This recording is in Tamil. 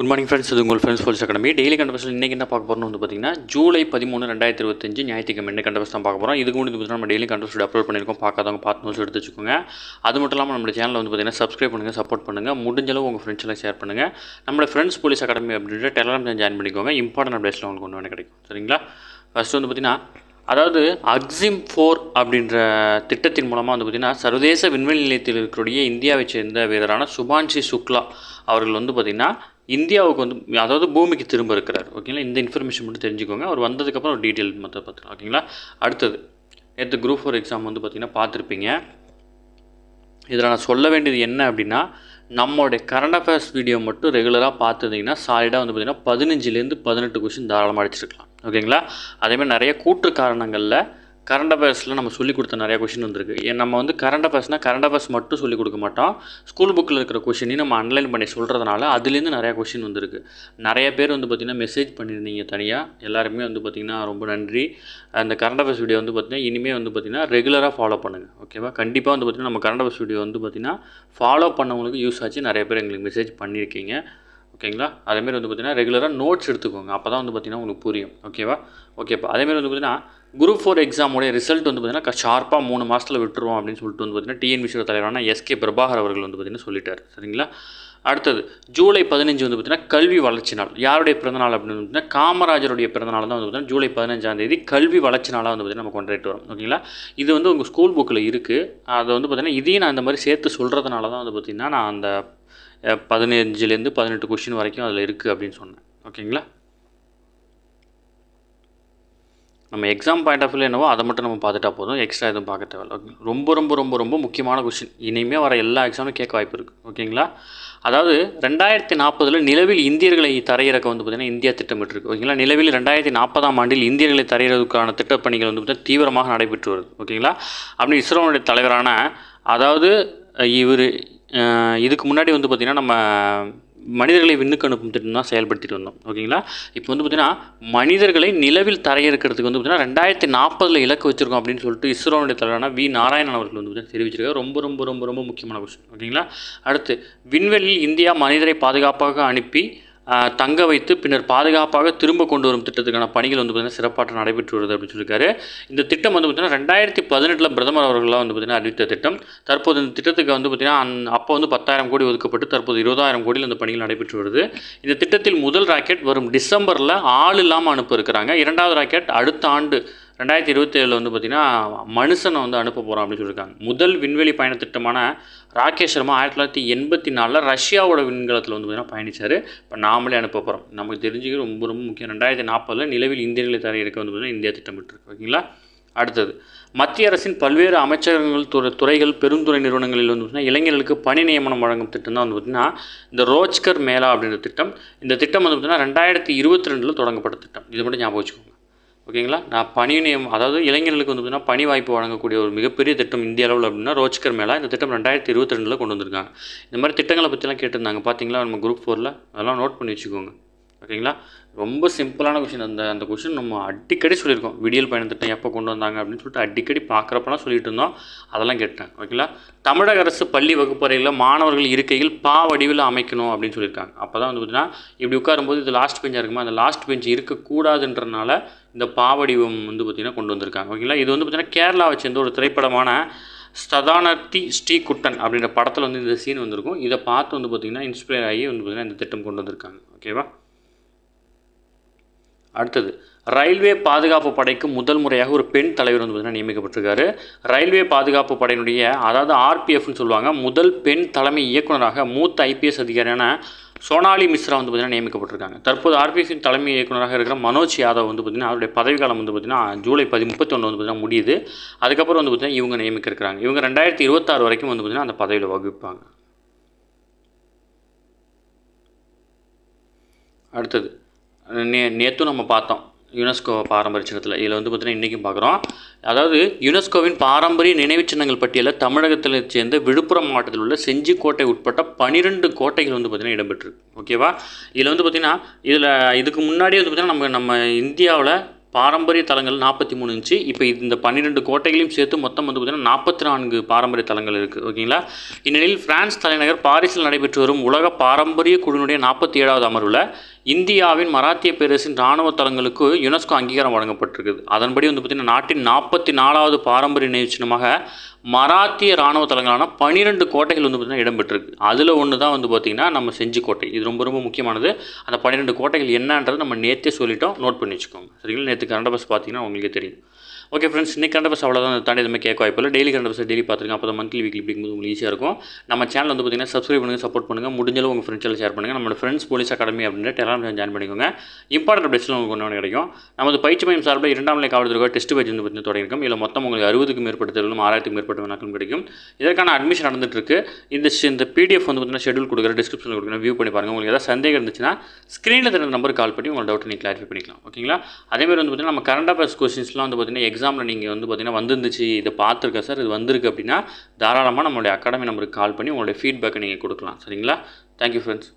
குட் மார்னிங் ஃப்ரெண்ட்ஸ், இது உங்கள் ஃப்ரெண்ட்ஸ் போலீஸ் அகாடமி. டெய்லி கண்டபஸ்டில் இன்றைக்கி என்ன பார்க்க போகிறோம்னு வந்து பார்த்தீங்கன்னா ஜூலை 13, 2025 ஞாயிற்றுக்கிழமை என்ன கண்டபஸ் தான் பார்க்க போகிறோம். இதுக்கு முன்னாடி பார்த்தீங்கன்னா நம்ம டெய்லி கண்டபஸ்ட் அப்லோட் பண்ணியிருக்கோம். பார்க்காதவங்க பார்த்து நோட்ஸ் எடுத்து வச்சுக்கோங்க. அது மட்டும் இல்லாமல் நம்ம சேனலில் வந்து பார்த்தீங்கன்னா சப்ஸ்கிரைப் பண்ணுங்கள், சப்போர்ட் பண்ணுங்கள், முடிஞ்சளவு உங்கள் ஃப்ரெண்ட்ஸ் எல்லாம் ஷேர் பண்ணுங்கள். நம்மளோட ஃப்ரெண்ட்ஸ் போலீஸ் அகாடமி அப்படின்ற டெலகிராம் சேனல் ஜாயின் பண்ணிக்கோங்க. இம்பார்ட்டன்ட் அப்டேட்ஸில் உங்களுக்கு ஒன்று வேணும் கிடைக்கும். சரிங்களா? ஃபஸ்ட்டு வந்து பார்த்தீங்கன்னா அதாவது AXIM-4 அப்படின்ற திட்டத்தின் மூலமாக வந்து பார்த்திங்கன்னா சர்வதேச விண்வெளி நிலையத்தில் இருக்கக்கூடிய இந்தியாவை சேர்ந்த வீரரான சுபான்ஷி சுக்லா அவர்கள் வந்து பார்த்திங்கன்னா இந்தியாவுக்கு வந்து அதாவது பூமிக்கு திரும்ப இருக்கிறார். ஓகேங்களா? இந்த இன்ஃபர்மேஷன் மட்டும் தெரிஞ்சுக்கோங்க. அவர் வந்ததுக்கப்புறம் ஒரு டீட்டெயில் மற்ற பார்த்துக்கலாம். ஓகேங்களா? அடுத்தது நேற்று குரூப் 4 எக்ஸாம் வந்து பார்த்திங்கன்னா பார்த்துருப்பீங்க. இதில் நான் சொல்ல வேண்டியது என்ன அப்படின்னா, நம்மளுடைய கரண்ட் அஃபேர்ஸ் வீடியோ மட்டும் ரெகுலராக பார்த்துருந்தீங்கன்னா சாலிடாக வந்து பார்த்திங்கன்னா 15லேருந்து 18 கொஷின் தாராளமாக அடிச்சிருக்கலாம். ஓகேங்களா? அதேமாதிரி நிறைய கூற்று காரணங்களில் கரண்ட் அஃபேர்ஸில் நம்ம சொல்லிக் கொடுத்த நிறையா கொஷின் வந்துருக்கு. நம்ம வந்து கரண்ட் அஃபேர்ஸ்னால் கரண்ட் அஃபேர்ஸ் மட்டும் சொல்லிக் கொடுக்க மாட்டோம். ஸ்கூல் புக்கில் இருக்கிற கொஷினையும் நம்ம அனலைன் பண்ணி சொல்கிறதுனால அதுலேருந்து நிறையா கொஷின் வந்துருக்கு. நிறைய பேர் வந்து பார்த்திங்கன்னா மெசேஜ் பண்ணியிருந்தீங்க தனியாக. எல்லாருமே வந்து பார்த்திங்கன்னா ரொம்ப நன்றி. அந்த கரண்ட் அஃபேர்ஸ் வீடியோ வந்து பார்த்திங்கன்னா இனிமேல் வந்து பார்த்திங்கன்னா ரெகுலராக ஃபாலோ பண்ணுங்கள். ஓகேவா? கண்டிப்பாக வந்து பார்த்திங்கன்னா நம்ம கரண்ட் அஃபேர்ஸ் வீடியோ வந்து பார்த்திங்கன்னா ஃபாலோ பண்ணவங்களுக்கு யூஸ் ஆச்சு. நிறைய பேர் எங்களுக்கு மெசேஜ் பண்ணியிருக்கீங்க. ஓகேங்களா? அதேமாரி வந்து பார்த்திங்கன்னா ரெகுலராக நோட்ஸ் எடுத்துக்கோங்க. அப்போ தான் வந்து பார்த்திங்கன்னா உங்களுக்கு புரியும். ஓகேவா? ஓகேப்பா. அதேமாரி வந்து பார்த்திங்கன்னா குரூப் 4 எக்ஸாமோடைய ரிசல்ட் வந்து பார்த்திங்கன்னா ஷார்ப்பாக 3 மாதத்தில் விட்டுருவோம் அப்படின்னு சொல்லிட்டு வந்து பார்த்திங்கன்னா டிஎன்பிசியோட தலைவரான எஸ்கே பிரபாகர் அவர்கள் வந்து பார்த்திங்கன்னா சொல்லிட்டார். சரிங்களா? அடுத்தது ஜூலை 15 வந்து பார்த்திங்கன்னா கல்வி வளர்ச்சி நாள். யாருடைய பிறந்தநாள் அப்படின்னு பார்த்திங்கன்னா காமராஜருடைய பிறந்தநாள் தான் வந்து பார்த்திங்கன்னா ஜூலை 15ஆம் தேதி கல்வி வளர்ச்சி நாளாக வந்து பார்த்திங்கன்னா நம்ம கொண்டாடிட்டு வரோம். ஓகேங்களா? இது வந்து உங்கள் ஸ்கூல் புக்கில் இருக்குது. அதை வந்து பார்த்திங்கன்னா இதையும் நான் இந்த மாதிரி சேர்த்து சொல்கிறதுனால தான் வந்து பார்த்திங்கன்னா நான் அந்த 15லேருந்து 18 கொஷின் வரைக்கும் அதில் இருக்குது அப்படின்னு சொன்னேன். ஓகேங்களா? நம்ம எக்ஸாம் பாயிண்ட் ஆஃப் வியூவில் என்னவோ அதை மட்டும் நம்ம பார்த்துட்டா போதும். எக்ஸ்ட்ரா எதுவும் பார்க்க தேவையில்ல. ஓகே, ரொம்ப ரொம்ப ரொம்ப ரொம்ப முக்கியமான கொஷின். இனிமேல் வர எல்லா எக்ஸாமும் கேட்க வாய்ப்பு இருக்குது. ஓகேங்களா? அதாவது 2040 நிலவில் இந்தியர்களை தரையிறக்க வந்து பார்த்திங்கன்னா இந்தியா திட்டமிட்டிருக்கு. ஓகேங்களா? நிலவில் 2040ஆம் ஆண்டில் இந்தியர்களை தரையிறதுக்கான திட்டப்பணிகள் வந்து பார்த்திங்கன்னா தீவிரமாக நடைபெற்று வருது. ஓகேங்களா? அப்படின்னு இஸ்ரோனுடைய தலைவரான அதாவது இவர் இதுக்கு முன்னாடி வந்து பார்த்திங்கன்னா நம்ம மனிதர்களை விண்ணுக்கு அனுப்பும் திட்டம் தான் செயல்படுத்திட்டு வந்தோம். ஓகேங்களா? இப்போ வந்து பார்த்திங்கன்னா மனிதர்களை நிலவில் தரையிறக்கிறதுக்கு வந்து பார்த்திங்கன்னா 2040 இலக்கு வச்சுருக்கோம் அப்படின்னு சொல்லிட்டு இஸ்ரோனுடைய தலைவரான வி நாராயணன் அவர்கள் வந்து பார்த்திங்கன்னா தெரிவிச்சிருக்காரு. ரொம்ப ரொம்ப ரொம்ப ரொம்ப முக்கியமான கொஸ்டின். ஓகேங்களா? அடுத்து விண்வெளியில் இந்தியா மனிதரை பாதுகாப்பாக அனுப்பி தங்க வைத்து பின்னர் பாதுகாப்பாக திரும்ப கொண்டு வரும் திட்டத்துக்கான பணிகள் வந்து பார்த்திங்கன்னா சிறப்பாக நடைபெற்று வருது அப்படின்னு சொல்லியிருக்காரு. இந்த திட்டம் வந்து பார்த்திங்கன்னா 2018 பிரதமர் அவர்களாக வந்து பார்த்திங்கன்னா அறிவித்த திட்டம். தற்போது இந்த திட்டத்துக்கு வந்து பார்த்திங்கன்னா அப்போ வந்து 10,000 கோடி ஒதுக்கப்பட்டு தற்போது 20,000 கோடியில் இந்த பணிகள் நடைபெற்று வருது. இந்த திட்டத்தில் முதல் ராக்கெட் வரும் டிசம்பரில் ஆள் இல்லாமல் அனுப்ப இருக்கிறாங்க. இரண்டாவது ராக்கெட் அடுத்த ஆண்டு 2027 வந்து பார்த்திங்கன்னா மனுஷனை வந்து அனுப்ப போகிறோம் அப்படின்னு சொல்லியிருக்காங்க. முதல் விண்வெளி பயண திட்டமான ராகேஷ் சர்மா 1984 ரஷ்யாவோட விண்கலத்தில் வந்து பார்த்திங்கன்னா பயணித்தார். இப்போ நாமளே அனுப்ப போகிறோம். நமக்கு தெரிஞ்சுக்க ரொம்ப ரொம்ப முக்கியம். 2040 நிலவில் இந்தியர்களை தரையிறக்க வந்து பார்த்திங்கன்னா இந்தியா திட்டமிட்டிருக்கு. ஓகேங்களா? அடுத்தது மத்திய அரசின் பல்வேறு அமைச்சகங்கள் துறைகள் பெருந்துறை நிறுவனங்களில் வந்து பார்த்திங்கன்னா இளைஞர்களுக்கு பணி நியமனம் வழங்கும் திட்டம் தான் வந்து பார்த்திங்கன்னா இந்த ரோஜ்கர் மேளா அப்படின்ற திட்டம். இந்த திட்டம் வந்து பார்த்திங்கன்னா 2022 தொடங்கப்பட்ட திட்டம். இது மட்டும் ஞாபகம் வச்சுக்கோங்க. ஓகேங்களா? நான் பணி நியமனம் அதாவது இளைஞர்களுக்கு வந்து பார்த்திங்கன்னா பணி வாய்ப்பு வழங்கக்கூடிய ஒரு மிகப்பெரிய திட்டம் இந்திய அளவில் அப்படின்னா ரோஜ்கர் மேளா. இந்த திட்டம் 2022 கொண்டு வந்திருக்காங்க. இந்த மாதிரி திட்டங்களை பற்றிலாம் கேட்டிருந்தாங்க. பார்த்தீங்களா நம்ம குரூப் 4ல் அதெல்லாம் நோட் பண்ணி வச்சுக்கோங்க. ஓகேங்களா? ரொம்ப சிம்பிளான கொஷின். அந்த கொஷின் நம்ம அடிக்கடி சொல்லியிருக்கோம். விடியல் பயண திட்டம் எப்போ கொண்டு வந்தாங்க அப்படின்னு சொல்லிட்டு அடிக்கடி பார்க்குறப்பெல்லாம் சொல்லிட்டு இருந்தோம். அதெல்லாம் கேட்டேன். ஓகேங்களா? தமிழக அரசு பள்ளி வகுப்பறையில் மாணவர்கள் இருக்கையில் வடிவில் அமைக்கணும் அப்படின்னு சொல்லியிருக்காங்க. அப்போ தான் வந்து பார்த்திங்கன்னா இப்படி உட்காரும்போது இது லாஸ்ட் பெஞ்சாக இருக்குமா, அந்த லாஸ்ட் பெஞ்ச் இருக்கக்கூடாதுன்றனால இந்த வடிவம் வந்து பார்த்திங்கன்னா கொண்டு வந்திருக்காங்க. ஓகேங்களா? இது வந்து பார்த்திங்கன்னா கேரளாவை சேர்ந்த ஒரு திரைப்படமான ஸ்ததானர்த்தி ஸ்ரீகுட்டன் அப்படின்ற படத்தில் வந்து இந்த சீன் வந்திருக்கும். இதை பார்த்து வந்து பார்த்திங்கன்னா இன்ஸ்பயர் ஆகி வந்து பார்த்திங்கன்னா இந்த திட்டம் கொண்டு வந்திருக்காங்க. ஓகேவா? அடுத்தது ரயில்வே பாதுகாப்பு படைக்கு முதல் முறையாக ஒரு பெண் தலைவர் வந்து பார்த்திங்கன்னா நியமிக்கப்பட்டிருக்காரு. ரயில்வே பாதுகாப்பு படையினுடைய அதாவது ஆர்பிஎஃப்னு சொல்லுவாங்க முதல் பெண் தலைமை இயக்குநராக மூத்த ஐபிஎஸ் அதிகாரியான சோனாலி மிஸ்ரா வந்து பார்த்திங்கன்னா நியமிக்கப்பட்டிருக்காங்க. தற்போது ஆர்பிஎஃபின் தலைமை இயக்குநராக இருக்கிற மனோஜ் யாதவ் வந்து பார்த்திங்கன்னா அவருடைய பதவிக்காலம் வந்து பார்த்திங்கன்னா ஜூலை 31 வந்து பார்த்திங்கன்னா முடியுது. அதுக்கப்புறம் வந்து பார்த்திங்கன்னா இவங்க நியமிக்க இருக்கிறாங்க. இவங்க 2026 வரைக்கும் வந்து பார்த்திங்கன்னா அந்த பதவியில் வகிப்பாங்க. அடுத்தது நேற்றும் நம்ம பார்த்தோம் யுனெஸ்கோ பாரம்பரிய சின்னத்தில். இதில் வந்து பார்த்திங்கன்னா இன்றைக்கும் பார்க்குறோம். அதாவது யுனெஸ்கோவின் பாரம்பரிய நினைவுச் சின்னங்கள் பட்டியலில் தமிழகத்தில் சேர்ந்த விழுப்புரம் மாவட்டத்தில் உள்ள செஞ்சிக்கோட்டை உட்பட்ட 12 கோட்டைகள் வந்து பார்த்திங்கன்னா இடம்பெற்றிருக்கு. ஓகேவா? இதில் வந்து பார்த்திங்கன்னா இதுக்கு முன்னாடியே வந்து பார்த்திங்கன்னா நம்ம இந்தியாவில் பாரம்பரிய தலங்கள் 43 இருந்துச்சு. இப்போ இந்த 12 கோட்டைகளையும் சேர்த்து மொத்தம் வந்து பார்த்திங்கன்னா 44 பாரம்பரிய தலங்கள் இருக்குது. ஓகேங்களா? இந்நிலையில் பிரான்ஸ் தலைநகர் பாரிஸில் நடைபெற்று வரும் உலக பாரம்பரிய குழுவினுடைய 47வது அமர்வில் இந்தியாவின் மராத்திய பேரரசின் இராணுவ தலங்களுக்கு யுனெஸ்கோ அங்கீகாரம் வழங்கப்பட்டிருக்குது. அதன்படி வந்து பார்த்திங்கன்னா நாட்டின் 44வது பாரம்பரிய நினைவு சின்னமாக மராத்திய இராணுவ தலங்களான 12 கோட்டைகள் வந்து பார்த்திங்கன்னா இடம்பெற்றிருக்கு. அதில் ஒன்று தான் வந்து பார்த்திங்கன்னா நம்ம செஞ்சி கோட்டை. இது ரொம்ப ரொம்ப முக்கியமானது. அந்த 12 கோட்டைகள் என்னன்றது நம்ம நேற்றே சொல்லிட்டோம், நோட் பண்ணி வச்சுக்கோங்க. சரிங்களா? நேற்று கரண்ட் அஃபேர்ஸ் பார்த்தீங்கன்னா உங்களுக்கே தெரியும். ஓகே ஃப்ரெண்ட்ஸ், இன்றைக்கி கரண்ட் அஃபேர்ஸ் அவ்வளோதான். தாண்டி எதுவுமே கேட்க வாய்ப்பு இல்லை. டெய்லி கரண்ட் அஃபேர்ஸ் டெய்லி பார்த்துருங்க. அப்போ தான் மந்த்லி வீக்லி படிக்கும்போது உங்களுக்கு ஈஸியாக இருக்கும். நம்ம சேனல் வந்து பார்த்திங்கன்னா சப்ஸ்கிரைப் பண்ணுங்கள், சப்போர்ட் பண்ணுங்கள். முடிஞ்சளவு உங்கள் ஃப்ரெண்ட்ஸ் ஷேர் பண்ணுங்கள். நம்மளோட ஃப்ரெண்ட்ஸ் போலீஸ் அகாடமி அப்படின்ற டெலிகிராம் ஜாயின் பண்ணிக்கோங்க. இம்பார்ட்டன்ட் அப்டேட்ஸ்லாம் உங்களுக்கு ஒன்று கிடைக்கும். நமது பயிற்சி மையம் சார்பில் 2ஆம் நிலை காவல்துறை டெஸ்ட் பேஜ் வந்து பார்த்திங்கன்னா தொடங்கியிருக்கும். இதில் மொத்தம் உங்களுக்கு 60க்கும் மேற்பட்ட தேர்வுகளும் 1000க்கும் மேற்பட்ட வினாக்களும் கிடைக்கும். இதற்கான அட்மிஷன் நடந்துட்டுருக்கு. இந்த பிடிஎஃப் வந்து பார்த்திங்கன்னா ஷெட்யூல் கொடுக்குற டிஸ்கிரிப்ஷனில் கொடுக்குறேன், வியூ பண்ணி பாருங்கள். உங்களுக்கு ஏதாவது சந்தேகம் இருந்துச்சுன்னா ஸ்க்ரீனில் தெரிஞ்ச நம்பருக்கு கால் பண்ணி உங்களோட டவுட் நீங்கள் கிளாரிஃபை பண்ணிக்கலாம். ஓகேங்களா? அதேமாதிரி வந்து பார்த்திங்கன்னா நம்ம கரண்ட் அஃபேர்ஸ் கொஸ்டின்ஸ்லாம் வந்து பார்த்திங்கன்னா எக்ஸாமில் நீங்கள் வந்து பார்த்திங்கன்னா வந்துருந்துச்சு, இதை பார்த்துருக்கேன் சார், இது வந்திருக்கு அப்படின்னா தாராளமாக நம்மளுடைய அகாடமி நம்பருக்கு கால் பண்ணி உங்களுடைய ஃபீட்பேக்கை நீங்கள் கொடுக்கலாம். சரிங்களா? Thank you friends.